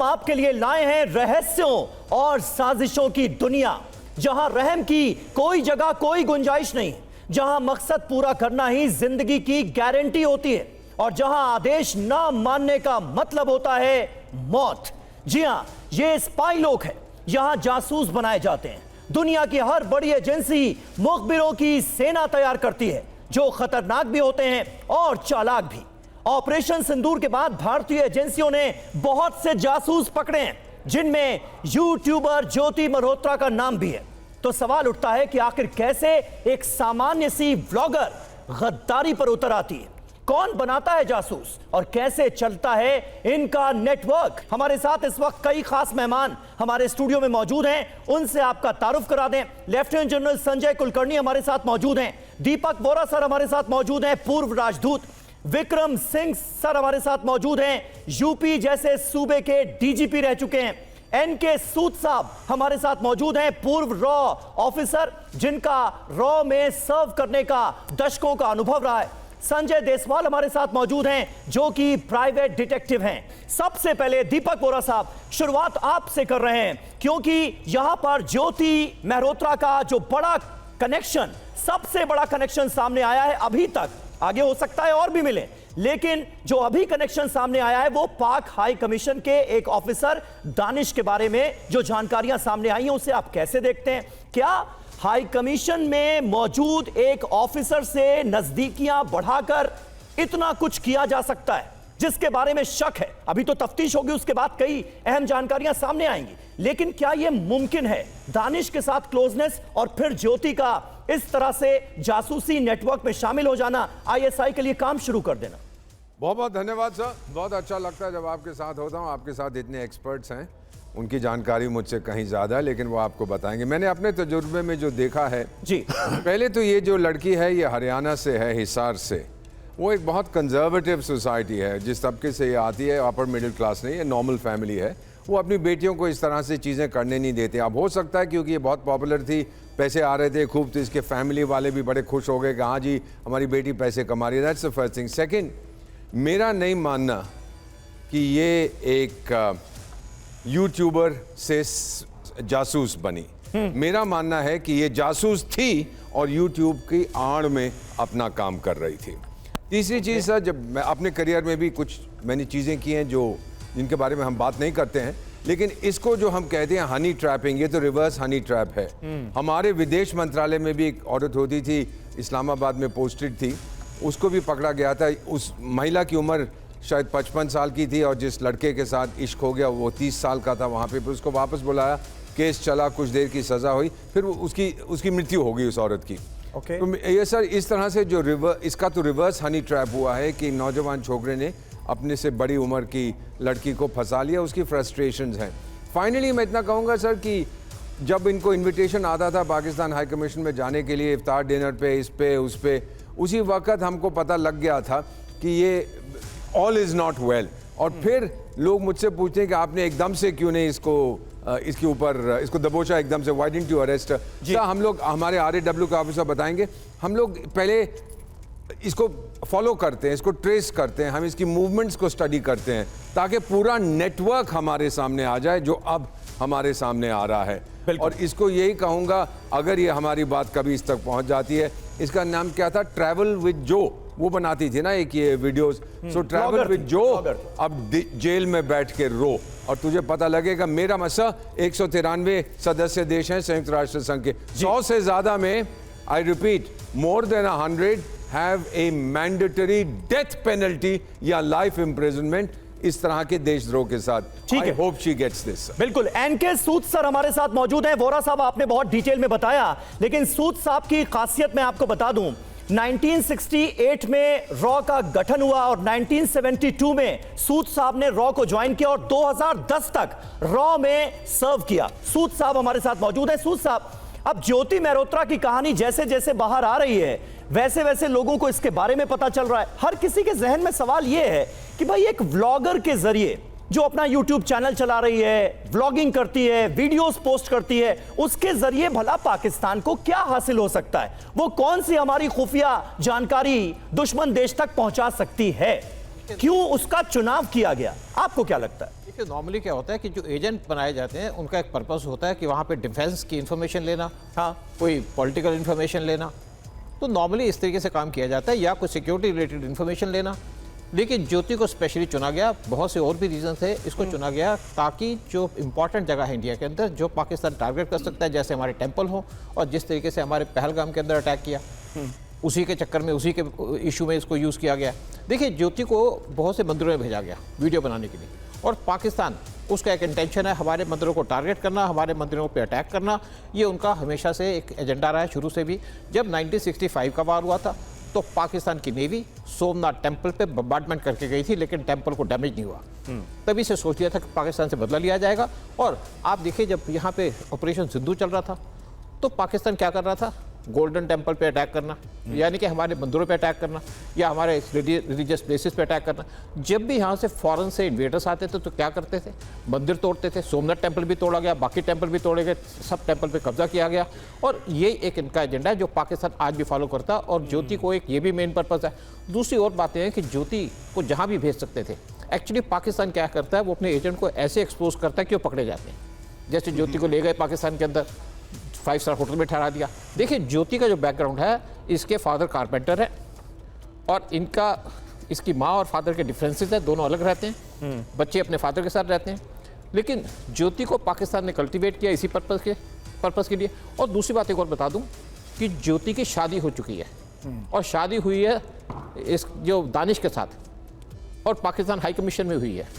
हम आपके लिए लाए हैं रहस्यों और साजिशों की दुनिया, जहां रहम की कोई जगह कोई गुंजाइश नहीं, जहां मकसद पूरा करना ही जिंदगी की गारंटी होती है और जहां आदेश ना मानने का मतलब होता है मौत। जी हां, ये स्पाई लोग हैं, यहां जासूस बनाए जाते हैं। दुनिया की हर बड़ी एजेंसी मुखबिरों की सेना तैयार करती है, जो खतरनाक भी होते हैं और चालाक भी। ऑपरेशन सिंदूर के बाद भारतीय एजेंसियों ने बहुत से जासूस पकड़े हैं, जिनमें यूट्यूबर ज्योति मल्होत्रा का नाम भी है। तो सवाल उठता है कि आखिर कैसे एक सामान्य सी व्लॉगर गद्दारी पर उतर आती है, कौन बनाता है जासूस और कैसे चलता है इनका नेटवर्क। हमारे साथ इस वक्त कई खास मेहमान हमारे स्टूडियो में मौजूद हैं, उनसे आपका तारुफ करा दें। लेफ्टिनेंट जनरल संजय कुलकर्णी हमारे साथ मौजूद हैं, दीपक वोरा सर हमारे साथ मौजूद हैं, पूर्व राजदूत। विक्रम सिंह सर हमारे साथ मौजूद हैं, यूपी जैसे सूबे के डीजीपी रह चुके हैं। एनके सूद साहब हमारे साथ मौजूद हैं, पूर्व रॉ ऑफिसर, जिनका रॉ में सर्व करने का दशकों का अनुभव रहा है। संजय देसवाल हमारे साथ मौजूद हैं, जो कि प्राइवेट डिटेक्टिव हैं। सबसे पहले दीपक वोरा साहब, शुरुआत आपसे कर रहे हैं, क्योंकि यहां पर ज्योति मल्होत्रा का जो बड़ा कनेक्शन, सबसे बड़ा कनेक्शन सामने आया है अभी तक, आगे हो सकता है और भी मिले, लेकिन जो अभी कनेक्शन सामने आया है वो पाक हाई कमीशन के एक ऑफिसर दानिश के बारे में जो जानकारियां सामने आई हैं, उसे आप कैसे देखते हैं? क्या हाई कमीशन में मौजूद एक ऑफिसर से नजदीकियां बढ़ाकर इतना कुछ किया जा सकता है, जिसके बारे में शक है? अभी तो तफ्तीश होगी, उसके बाद कई अहम जानकारियां सामने आएंगी, लेकिन क्या यह मुमकिन है दानिश के साथ क्लोजनेस और फिर ज्योति का इस तरह से जासूसी नेटवर्क में शामिल हो जाना, आईएसआई के लिए काम शुरू कर देना? बहुत बहुत धन्यवाद सर, बहुत अच्छा लगता है जब आपके साथ होता हूँ। आपके साथ इतने एक्सपर्ट्स हैं, उनकी जानकारी मुझसे कहीं ज़्यादा है, लेकिन वो आपको बताएंगे। मैंने अपने तजुर्बे में जो देखा है जी, पहले तो ये जो लड़की है ये हरियाणा से है, हिसार से। वो एक बहुत कंजर्वेटिव सोसाइटी है, जिस तबके से ये आती है, अपर मिडिल क्लास नहीं है, नॉर्मल फैमिली है। वो अपनी बेटियों को इस तरह से चीज़ें करने नहीं देते। अब हो सकता है क्योंकि ये बहुत पॉपुलर थी, पैसे आ रहे थे खूब, तो इसके फैमिली वाले भी बड़े खुश हो गए कि हाँ जी हमारी बेटी पैसे कमा रही है। That's the first thing. Second, मेरा नहीं मानना कि ये एक यूट्यूबर से जासूस बनी। मेरा मानना है कि ये जासूस थी और यूट्यूब की आड़ में अपना काम कर रही थी। तीसरी चीज़ सर, जब मैं अपने करियर में भी कुछ मैंने चीज़ें की हैं जो जिनके बारे में हम बात नहीं करते हैं, लेकिन इसको जो हम कहते हैं हनी ट्रैपिंग, ये तो रिवर्स हनी ट्रैप है। हमारे विदेश मंत्रालय में भी एक औरत होती थी, इस्लामाबाद में पोस्टेड थी, उसको भी पकड़ा गया था। उस महिला की उम्र शायद 55 साल की थी और जिस लड़के के साथ इश्क हो गया वो 30 साल का था। वहाँ पे फिर उसको वापस बुलाया, केस चला, कुछ देर की सज़ा हुई, फिर उसकी मृत्यु हो गई उस औरत की। तो ये सर इस तरह से जो इसका तो रिवर्स हनी ट्रैप हुआ है कि नौजवान छोकरे ने अपने से बड़ी उम्र की लड़की को फंसा लिया, उसकी फ्रस्ट्रेशंस हैं। फाइनली मैं इतना कहूँगा सर कि जब इनको इनविटेशन आता था पाकिस्तान हाई कमीशन में जाने के लिए, इफ्तार डिनर पे, इस पे उस पे, उसी वक्त हमको पता लग गया था कि ये ऑल इज़ नॉट वेल। और फिर लोग मुझसे पूछते हैं कि आपने एकदम से क्यों नहीं इसके ऊपर इसको दबोचा एकदम से, व्हाई डिडंट यू अरेस्ट? हम लोग, हमारे RAW का ऑफिसर बताएंगे, हम लोग पहले इसको फॉलो करते हैं, इसको ट्रेस करते हैं, हम इसकी मूवमेंट्स को स्टडी करते हैं, ताकि पूरा नेटवर्क हमारे सामने आ जाए जो अब हमारे सामने आ रहा है। और इसको यही कहूँगा, अगर ये हमारी बात कभी इस तक पहुँच जाती है, इसका नाम क्या था, ट्रैवल विद जो, वो बनाती थी ना एक ये वीडियोस। सो ट्रैवल विद जो अब जेल में बैठ के रो, और तुझे पता लगेगा। मेरा मसा 193 सदस्य देश हैं संयुक्त राष्ट्र संघ के, 100 से ज्यादा में, I repeat, more than 100 have a mandatory death penalty या लाइफ इम्प्रिजनमेंट इस तरह के देशद्रोह के साथ। ठीक है, होप शी गेट्स दिस। बिल्कुल। एनके सूद सर हमारे साथ मौजूद हैं। वोरा साहब आपने बहुत डिटेल में बताया, लेकिन सूद साहब की खासियत मैं आपको बता दूं, 1968 में रॉ का गठन हुआ और 1972 में सूद साहब ने रॉ को ज्वाइन किया और 2010 तक रॉ में सर्व किया। सूद साहब हमारे साथ मौजूद हैं। सूद साहब, अब ज्योति मल्होत्रा की कहानी जैसे जैसे बाहर आ रही है, वैसे वैसे लोगों को इसके बारे में पता चल रहा है। हर किसी के जहन में सवाल यह है कि भाई एक व्लॉगर के जरिए जो अपना यूट्यूब चैनल चला रही है, व्लॉगिंग करती है, वीडियोस पोस्ट करती है, उसके जरिए भला पाकिस्तान को क्या हासिल हो सकता है? वो कौन सी हमारी खुफिया जानकारी दुश्मन देश तक पहुंचा सकती है? क्यों उसका चुनाव किया गया? आपको क्या लगता है? देखिए नॉर्मली क्या होता है कि जो एजेंट बनाए जाते हैं उनका एक पर्पस होता है कि वहाँ पे डिफेंस की इन्फॉर्मेशन लेना, हाँ कोई पॉलिटिकल इन्फॉर्मेशन लेना, तो नॉर्मली इस तरीके से काम किया जाता है, या कोई सिक्योरिटी रिलेटेड इन्फॉर्मेशन लेना। लेकिन ज्योति को स्पेशली चुना गया, बहुत से और भी रीजन थे, इसको चुना गया ताकि जो इंपॉर्टेंट जगह है इंडिया के अंदर जो पाकिस्तान टारगेट कर सकता है, जैसे हमारे टेम्पल हो, और जिस तरीके से हमारे पहलगाम के अंदर अटैक किया, उसी के चक्कर में, उसी के इशू में इसको यूज़ किया गया। देखिए ज्योति को बहुत से मंदिरों में भेजा गया वीडियो बनाने के लिए, और पाकिस्तान उसका एक इंटेंशन है हमारे मंदिरों को टारगेट करना, हमारे मंदिरों पे अटैक करना। ये उनका हमेशा से एक एजेंडा रहा है शुरू से भी। जब 1965 का वार हुआ था तो पाकिस्तान की नेवी सोमनाथ टेम्पल पे बम्बार्डमेंट करके गई थी, लेकिन टेम्पल को डैमेज नहीं हुआ। तभी से सोच लिया था कि पाकिस्तान से बदला लिया जाएगा। और आप देखिए जब यहाँ पे ऑपरेशन सिंधु चल रहा था तो पाकिस्तान क्या कर रहा था, गोल्डन टेम्पल पे अटैक करना, यानी कि हमारे मंदिरों पे अटैक करना, या हमारे रिलीजियस प्लेसेस पे अटैक करना। जब भी यहाँ से फॉरेन से इन्वेडर्स आते थे तो क्या करते थे, मंदिर तोड़ते थे। सोमनाथ टेम्पल भी तोड़ा गया, बाकी टेम्पल भी तोड़े गए, सब टेम्पल पे कब्जा किया गया। और ये एक इनका एजेंडा है जो पाकिस्तान आज भी फॉलो करता है। और ज्योति को एक ये भी मेन पर्पज़ है। दूसरी और बातें हैं कि ज्योति को जहाँ भी भेज सकते थे, एक्चुअली पाकिस्तान क्या करता है, वो अपने एजेंट को ऐसे एक्सपोज करता है कि वो पकड़े जाते हैं। जैसे ज्योति को ले गए पाकिस्तान के अंदर, 5 स्टार होटल में ठहरा दिया। देखिए ज्योति का जो बैकग्राउंड है, इसके फादर कारपेंटर है, और इसकी माँ और फादर के डिफरेंसेस है, दोनों अलग रहते हैं। बच्चे अपने फादर के साथ रहते हैं, लेकिन ज्योति को पाकिस्तान ने कल्टीवेट किया इसी पर्पस के लिए। और दूसरी बात एक और बता दूं कि ज्योति की शादी हो चुकी है, और शादी हुई है इस जो दानिश के साथ, और पाकिस्तान हाई कमीशन में हुई है।